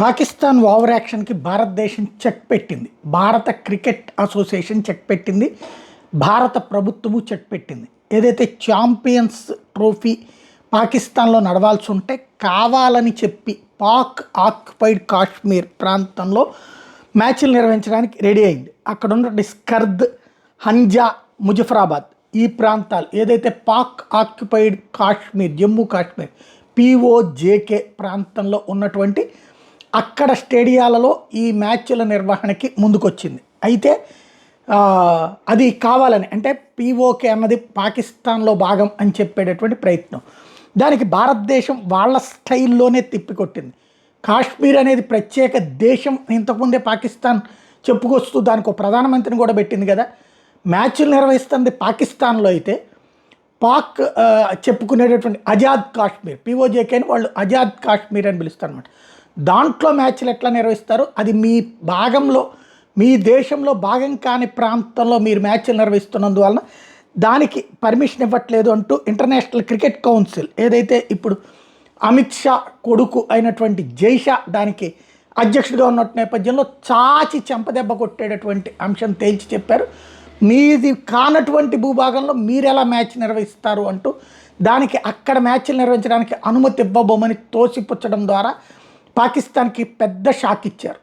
Pakistan over యాక్షన్కి భారతదేశం check పెట్టింది. భారత క్రికెట్ అసోసియేషన్ చెక్ పెట్టింది. భారత ప్రభుత్వము చెక్ పెట్టింది. ఏదైతే ఛాంపియన్స్ ట్రోఫీ పాకిస్తాన్లో నడవాల్సి ఉంటే కావాలని చెప్పి పాక్ ఆక్యుపైడ్ కాశ్మీర్ ప్రాంతంలో మ్యాచ్లు నిర్వహించడానికి రెడీ అయింది. అక్కడ ఉన్నటువంటి స్కర్ద్, హంజా, ముజఫరాబాద్ ఈ ప్రాంతాలు ఏదైతే పాక్ ఆక్యుపైడ్ కాశ్మీర్, జమ్మూ కాశ్మీర్ పిఓజేకే ప్రాంతంలో ఉన్నటువంటి అక్కడ స్టేడియాలలో ఈ మ్యాచ్ల నిర్వహణకి ముందుకొచ్చింది. అయితే అది కావాలని, అంటే పిఓకే అన్నది పాకిస్తాన్లో భాగం అని చెప్పేటటువంటి ప్రయత్నం. దానికి భారతదేశం వాళ్ళ స్టైల్లోనే తిప్పికొట్టింది. కాశ్మీర్ అనేది ప్రత్యేక దేశం, ఇంతకుముందే పాకిస్తాన్ చెప్పుకొస్తూ దానికి ఒక ప్రధానమంత్రిని కూడా పెట్టింది కదా. మ్యాచ్లు నిర్వహిస్తుంది పాకిస్తాన్లో అయితే పాక్ చెప్పుకునేటటువంటి ఆజాద్ కాశ్మీర్, పిఓజేకేని వాళ్ళు ఆజాద్ కాశ్మీర్ అని పిలుస్తారు అనమాట. దాంట్లో మ్యాచ్లు ఎట్లా నిర్వహిస్తారు, అది మీ భాగంలో, మీ దేశంలో భాగం కాని ప్రాంతంలో మీరు మ్యాచ్లు నిర్వహిస్తున్నందువలన దానికి పర్మిషన్ ఇవ్వట్లేదు అంటూ ఇంటర్నేషనల్ క్రికెట్ కౌన్సిల్ ఏదైతే ఇప్పుడు అమిత్ షా కొడుకు అయినటువంటి జైషా దానికి అధ్యక్షుడిగా ఉన్న నేపథ్యంలో చాచి చెంపదెబ్బ కొట్టేటటువంటి అంశం తేల్చి చెప్పారు. మీది కానటువంటి భూభాగంలో మీరు ఎలా మ్యాచ్ నిర్వహిస్తారు అంటూ దానికి అక్కడ మ్యాచ్లు నిర్వహించడానికి అనుమతి ఇవ్వబోమని తోసిపుచ్చడం ద్వారా పాకిస్తాన్కి పెద్ద షాక్ ఇచ్చారు.